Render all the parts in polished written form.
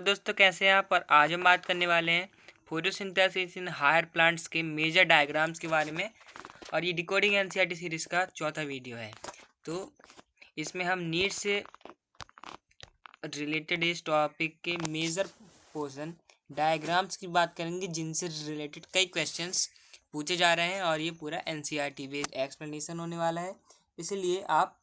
दोस्तों कैसे हैं आप। और आज हम बात करने वाले हैं फोटोसिंथेसिस इन हायर प्लांट्स के मेजर डायग्राम्स के बारे में। और ये डिकोडिंग एनसीईआरटी सीरीज का चौथा वीडियो है। तो इसमें हम नीट से रिलेटेड इस टॉपिक के मेजर पोर्शन डायग्राम्स की बात करेंगे, जिनसे रिलेटेड कई क्वेश्चंस पूछे जा रहे हैं। और ये पूरा एनसीईआरटी बेस्ड एक्सप्लेनेशन होने वाला है, इसलिए आप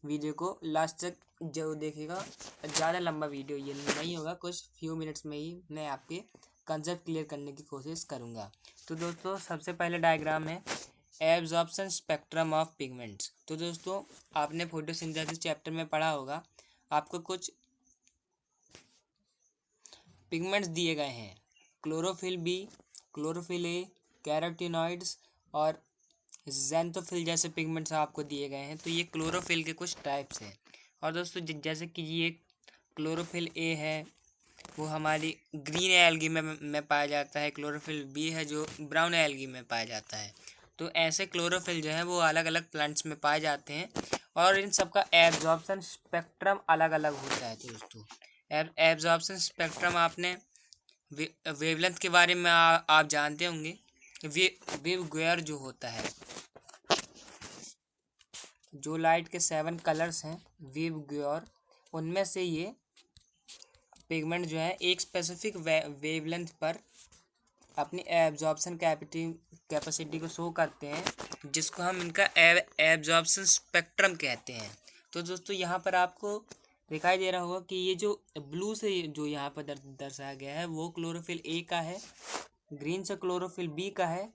वीडियो को लास्ट तक जरूर देखिएगा। ज़्यादा लंबा वीडियो ये नहीं होगा, कुछ फ्यू मिनट्स में ही मैं आपके कंसेप्ट क्लियर करने की कोशिश करूँगा। तो दोस्तों सबसे पहले डायग्राम है एब्जॉर्प्शन स्पेक्ट्रम ऑफ पिगमेंट्स। तो दोस्तों आपने फोटोसिंथेसिस चैप्टर में पढ़ा होगा, आपको कुछ पिगमेंट्स दिए गए हैं, chlorophyll B, chlorophyll A, carotenoids और ज़ैंथोफिल जैसे पिगमेंट्स आपको दिए गए हैं। तो ये क्लोरोफिल के कुछ टाइप्स हैं। और दोस्तों जैसे कि ये क्लोरोफिल ए है, वो हमारी ग्रीन एल्गी में पाया जाता है। क्लोरोफिल बी है जो ब्राउन एल्गी में पाया जाता है। तो ऐसे क्लोरोफिल जो है वो अलग अलग प्लांट्स में पाए जाते हैं, और इन सब का एब्जॉर्प्शन स्पेक्ट्रम अलग अलग होता है। तो दोस्तों एब्जॉर्प्शन स्पेक्ट्रम आपने वेवलेंथ के बारे में आप जानते होंगे। वेवगाइड जो होता है, जो लाइट के 7 कलर्स हैं वेवगाइड, उनमें से ये पिगमेंट जो है एक स्पेसिफिक वेवलेंथ पर अपनी एब्जॉर्प्शन कैपेसिटी को शो करते हैं, जिसको हम इनका एब्जॉर्प्शन स्पेक्ट्रम कहते हैं। तो दोस्तों यहाँ पर आपको दिखाई दे रहा होगा कि ये जो ब्लू से जो यहाँ पर दर्शाया गया है वो क्लोरोफिल ए का है, ग्रीन से क्लोरोफिल बी का है,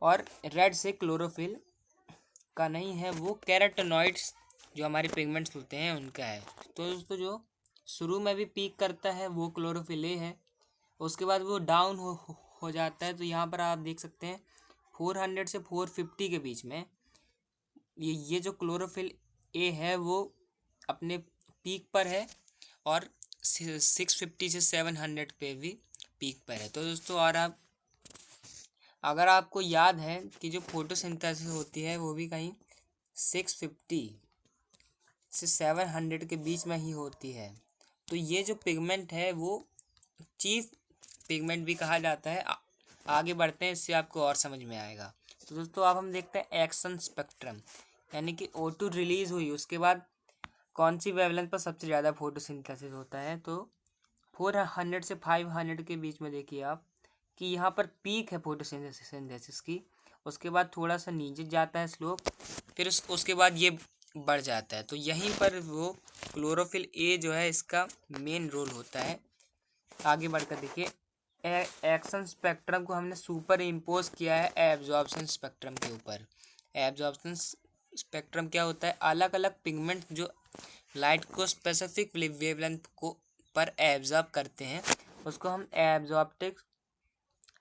और रेड से क्लोरोफिल का नहीं है, वो कैरोटीनॉइड्स जो हमारे पिगमेंट्स होते हैं उनका है। तो दोस्तों जो शुरू में भी पीक करता है वो क्लोरोफिल ए है, उसके बाद वो डाउन हो जाता है। तो यहाँ पर आप देख सकते हैं 400 से 450 के बीच में ये जो क्लोरोफिल ए है वो अपने पीक पर है, और 650 से 700 पे भी पीक पर है। तो दोस्तों और आप अगर आपको याद है कि जो फोटोसिंथेसिस होती है वो भी कहीं 650 से 700 के बीच में ही होती है। तो ये जो पिगमेंट है वो चीफ पिगमेंट भी कहा जाता है। आगे बढ़ते हैं, इससे आपको और समझ में आएगा। तो दोस्तों अब हम देखते हैं एक्शन स्पेक्ट्रम, यानी कि O2 रिलीज हुई उसके बाद कौन सी वेवलेंथ पर सबसे ज़्यादा फोटोसिंथेसिस होता है। तो 400 से 500 के बीच में देखिए आप कि यहाँ पर पीक है फोटोसिंथेसिस की, उसके बाद थोड़ा सा नीचे जाता है स्लोप, फिर उसके बाद ये बढ़ जाता है। तो यहीं पर वो क्लोरोफिल ए जो है इसका मेन रोल होता है। आगे बढ़कर देखिए एक्शन स्पेक्ट्रम को हमने सुपर इम्पोज किया है एब्जॉर्प्शन स्पेक्ट्रम के ऊपर। एब्जॉर्प्शन स्पेक्ट्रम क्या होता है, अलग अलग पिगमेंट जो लाइट को स्पेसिफिक वेवलेंथ को पर एब्जॉर्ब करते हैं उसको हम एब्जॉर्प्टिक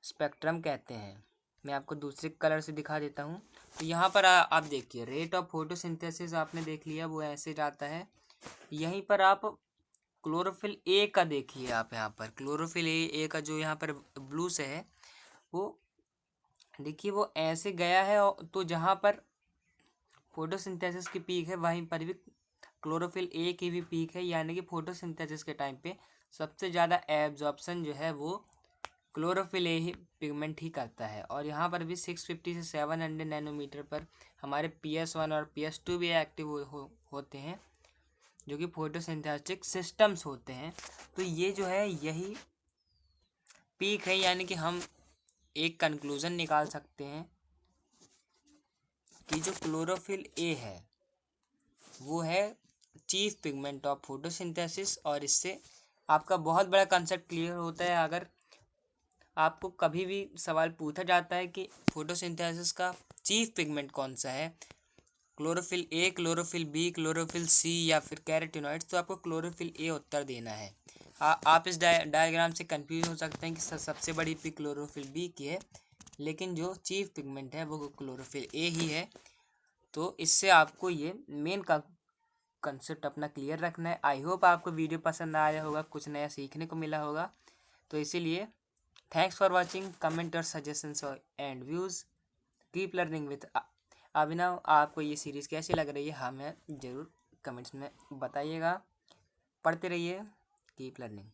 स्पेक्ट्रम कहते हैं। मैं आपको दूसरे कलर से दिखा देता हूँ। तो यहाँ पर आप देखिए रेट ऑफ फोटोसिंथेसिस आपने देख लिया, वो ऐसे जाता है। यहीं पर आप क्लोरोफिल ए का देखिए, आप यहाँ पर क्लोरोफिल ए का जो यहाँ पर ब्लू से है वो देखिए वो ऐसे गया है। तो जहाँ पर फोटोसिंथेसिस की पीक है वहीं पर भी क्लोरोफिल ए की भी पीक है, यानी कि फोटोसिंथेसिस के टाइम पे सबसे ज़्यादा एब्जॉर्प्शन जो है वो क्लोरोफिल ए ही पिगमेंट ही करता है। और यहाँ पर भी 650 से 700 नैनोमीटर पर हमारे PS1 और PS2 भी एक्टिव होते हैं, जो कि फोटोसिंथेटिक सिस्टम्स होते हैं। तो ये जो है यही पीक है, यानी कि हम एक कंक्लूज़न निकाल सकते हैं कि जो क्लोरोफिल ए है वो है चीफ पिगमेंट ऑफ फोटोसिंथेसिस। और इससे आपका बहुत बड़ा कंसेप्ट क्लियर होता है। अगर आपको कभी भी सवाल पूछा जाता है कि फोटोसिंथेसिस का चीफ पिगमेंट कौन सा है, chlorophyll A, chlorophyll B, chlorophyll C या फिर कैरोटीनॉइड्स, तो आपको क्लोरोफिल ए उत्तर देना है। आप इस डायग्राम से कंफ्यूज हो सकते हैं कि सबसे बड़ी पिक क्लोरोफिल बी की है, लेकिन जो चीफ पिगमेंट है वो क्लोरोफिल ए ही है। तो इससे आपको ये मेन का कंसेप्ट अपना क्लियर रखना है। आई होप आपको वीडियो पसंद आया होगा, कुछ नया सीखने को मिला होगा। तो इसीलिए थैंक्स फॉर वॉचिंग, कमेंट और suggestions and views, keep learning with Abhinav. आपको ये सीरीज़ कैसी लग रही है हमें ज़रूर कमेंट्स में बताइएगा। पढ़ते रहिए, कीप लर्निंग।